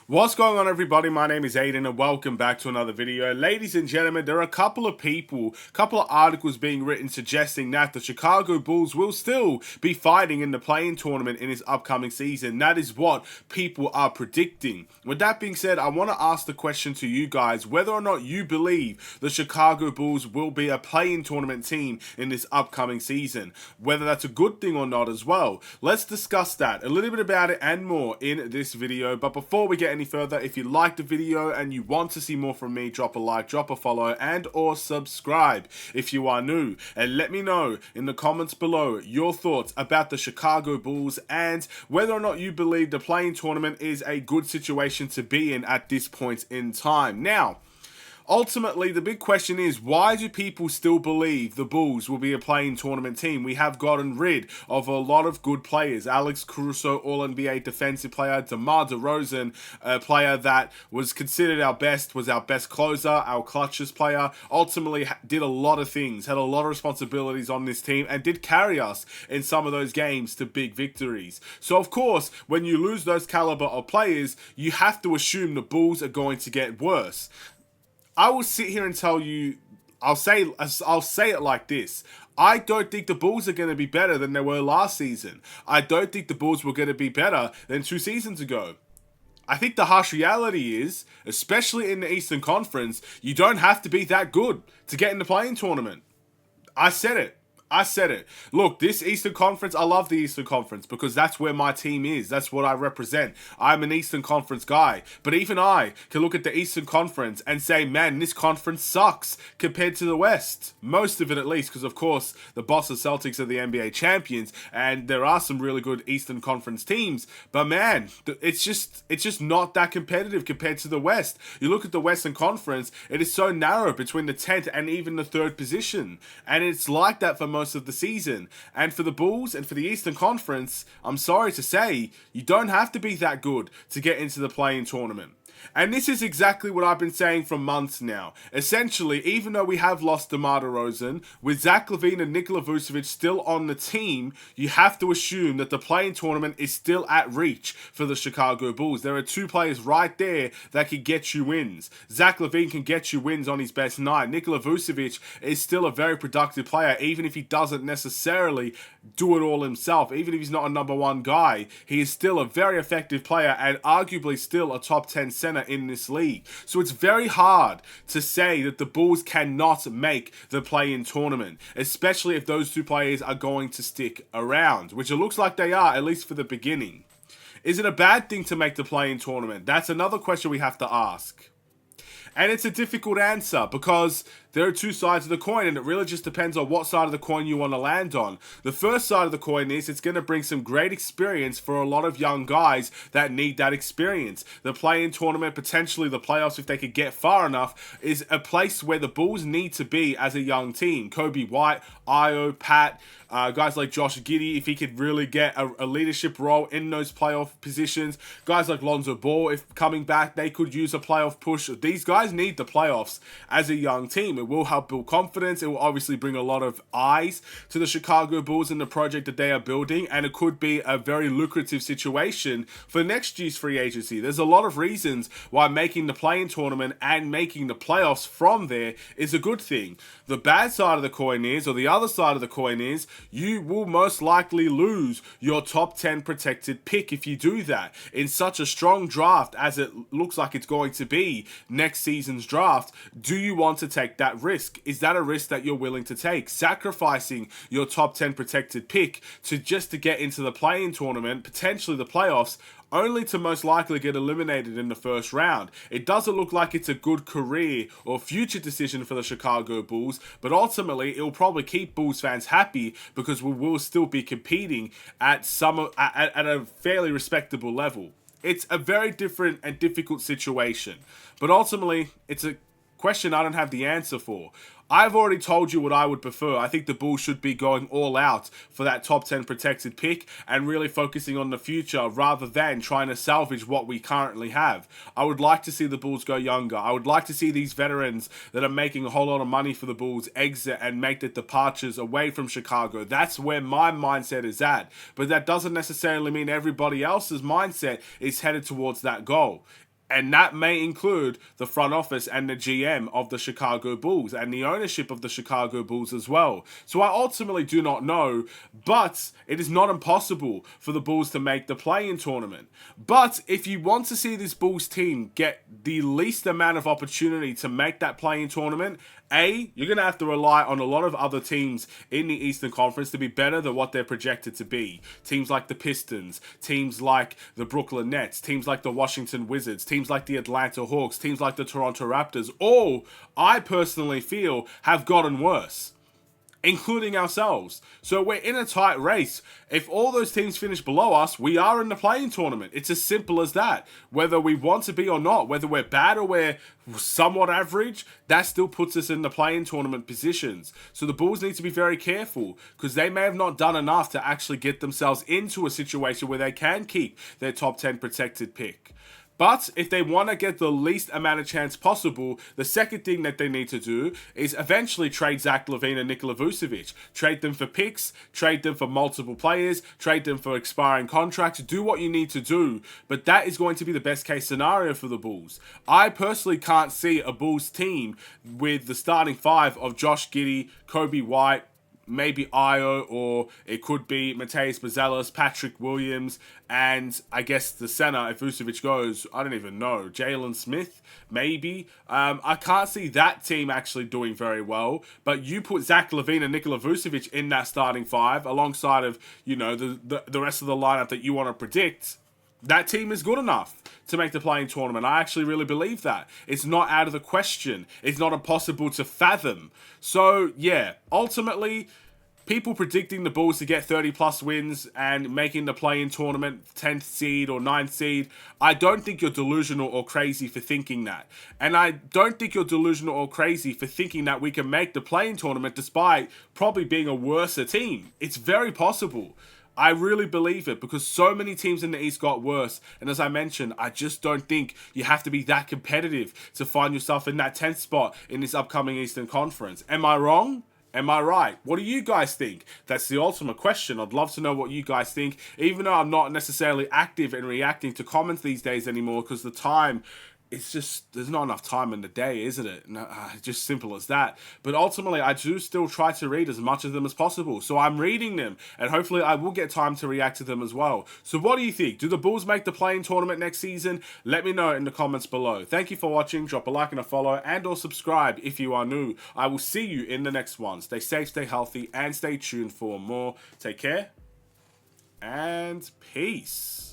What's going on, everybody? My name is Aiden and welcome back to another video. Ladies and gentlemen, there are a couple of articles being written suggesting that the Chicago Bulls will still be fighting in the play-in tournament in this upcoming season. That is what people are predicting. With that being said, I want to ask the question to you guys whether or not you believe the Chicago Bulls will be a play-in tournament team in this upcoming season. Whether that's a good thing or not as well. Let's discuss that, a little bit about it and more in this video. But before we get any further, if you liked the video and you want to see more from me, drop a like, drop a follow, and or subscribe if you are new, and let me know in the comments below your thoughts about the Chicago Bulls and whether or not you believe the play-in tournament is a good situation to be in at this point in time. Now, ultimately, the big question is, why do people still believe the Bulls will be a play-in tournament team? We have gotten rid of a lot of good players. Alex Caruso, All-NBA defensive player. DeMar DeRozan, a player that was considered our best, was our best closer, our clutchest player. Ultimately, did a lot of things, had a lot of responsibilities on this team, and did carry us in some of those games to big victories. So, of course, when you lose those caliber of players, you have to assume the Bulls are going to get worse. I will sit here and tell you, I'll say it like this. I don't think the Bulls are going to be better than they were last season. I don't think the Bulls were going to be better than 2 seasons ago. I think the harsh reality is, especially in the Eastern Conference, you don't have to be that good to get in the play-in tournament. I said it. Look, this Eastern Conference, I love the Eastern Conference because that's where my team is. That's what I represent. I'm an Eastern Conference guy. But even I can look at the Eastern Conference and say, man, this conference sucks compared to the West. Most of it, at least, because, of course, the Boston Celtics are the NBA champions, and there are some really good Eastern Conference teams. But, man, it's just not that competitive compared to the West. You look at the Western Conference, it is so narrow between the 10th and even the 3rd position. And it's like that for most of the season. And for the Bulls and for the Eastern Conference, I'm sorry to say, you don't have to be that good to get into the play-in tournament. And this is exactly what I've been saying for months now. Essentially, even though we have lost DeMar DeRozan, with Zach LaVine and Nikola Vucevic still on the team, you have to assume that the play-in tournament is still at reach for the Chicago Bulls. There are 2 players right there that can get you wins. Zach LaVine can get you wins on his best night. Nikola Vucevic is still a very productive player, even if he doesn't necessarily do it all himself. Even if he's not a number 1 guy, he is still a very effective player and arguably still a top 10 center in this league. So it's very hard to say that the Bulls cannot make the play-in tournament, especially if those 2 players are going to stick around, which it looks like they are, at least for the beginning. Is it a bad thing to make the play-in tournament? That's another question we have to ask. And it's a difficult answer because there are 2 sides of the coin, and it really just depends on what side of the coin you want to land on. The first side of the coin is it's going to bring some great experience for a lot of young guys that need that experience. The play-in tournament, potentially the playoffs if they could get far enough, is a place where the Bulls need to be as a young team. Kobe White, Io, Pat, guys like Josh Giddey, if he could really get a leadership role in those playoff positions. Guys like Lonzo Ball, if coming back, they could use a playoff push. These guys need the playoffs as a young team. It will help build confidence. It will obviously bring a lot of eyes to the Chicago Bulls and the project that they are building, and it could be a very lucrative situation for next year's free agency. There's a lot of reasons why making the play-in tournament and making the playoffs from there is a good thing. The bad side of the coin is, or the other side of the coin is, you will most likely lose your top 10 protected pick if you do that. In such a strong draft as it looks like it's going to be next season's draft, do you want to take that risk? Is that a risk that you're willing to take? Sacrificing your top 10 protected pick to get into the play-in tournament, potentially the playoffs, only to most likely get eliminated in the first round. It doesn't look like it's a good career or future decision for the Chicago Bulls, but ultimately it will probably keep Bulls fans happy because we will still be competing at a fairly respectable level. It's a very different and difficult situation, but ultimately it's a question I don't have the answer for. I've already told you what I would prefer. I think the Bulls should be going all out for that top 10 protected pick and really focusing on the future rather than trying to salvage what we currently have. I would like to see the Bulls go younger. I would like to see these veterans that are making a whole lot of money for the Bulls exit and make the departures away from Chicago. That's where my mindset is at. But that doesn't necessarily mean everybody else's mindset is headed towards that goal. And that may include the front office and the GM of the Chicago Bulls and the ownership of the Chicago Bulls as well. So I ultimately do not know, but it is not impossible for the Bulls to make the play-in tournament. But if you want to see this Bulls team get the least amount of opportunity to make that play-in tournament, you're going to have to rely on a lot of other teams in the Eastern Conference to be better than what they're projected to be. Teams like the Pistons, teams like the Brooklyn Nets, teams like the Washington Wizards, teams like the Atlanta Hawks, teams like the Toronto Raptors, all, I personally feel, have gotten worse, including ourselves. So we're in a tight race. If all those teams finish below us, we are in the play-in tournament. It's as simple as that. Whether we want to be or not, whether we're bad or we're somewhat average, that still puts us in the play-in tournament positions. So the Bulls need to be very careful, because they may have not done enough to actually get themselves into a situation where they can keep their top 10 protected pick. But if they want to get the least amount of chance possible, the second thing that they need to do is eventually trade Zach LaVine and Nikola Vucevic. Trade them for picks, trade them for multiple players, trade them for expiring contracts. Do what you need to do, but that is going to be the best case scenario for the Bulls. I personally can't see a Bulls team with the starting five of Josh Giddey, Kobe White, maybe Io, or it could be Mateus Bazelis, Patrick Williams, and I guess the center, if Vucevic goes, I don't even know, Jalen Smith, maybe. I can't see that team actually doing very well, but you put Zach LaVine and Nikola Vucevic in that starting five, alongside of, you know, the rest of the lineup that you want to predict, that team is good enough to make the play-in tournament. I actually really believe that. It's not out of the question. It's not impossible to fathom. So, yeah, ultimately, people predicting the Bulls to get 30-plus wins and making the play-in tournament 10th seed or 9th seed, I don't think you're delusional or crazy for thinking that. And I don't think you're delusional or crazy for thinking that we can make the play-in tournament despite probably being a worse team. It's very possible. I really believe it, because so many teams in the East got worse. And as I mentioned, I just don't think you have to be that competitive to find yourself in that 10th spot in this upcoming Eastern Conference. Am I wrong? Am I right? What do you guys think? That's the ultimate question. I'd love to know what you guys think, even though I'm not necessarily active in reacting to comments these days anymore, because the time, it's just, there's not enough time in the day, isn't it? No, just simple as that. But ultimately, I do still try to read as much of them as possible. So I'm reading them, and hopefully I will get time to react to them as well. So what do you think? Do the Bulls make the play-in tournament next season? Let me know in the comments below. Thank you for watching. Drop a like and a follow, and or subscribe if you are new. I will see you in the next one. Stay safe, stay healthy, and stay tuned for more. Take care, and peace.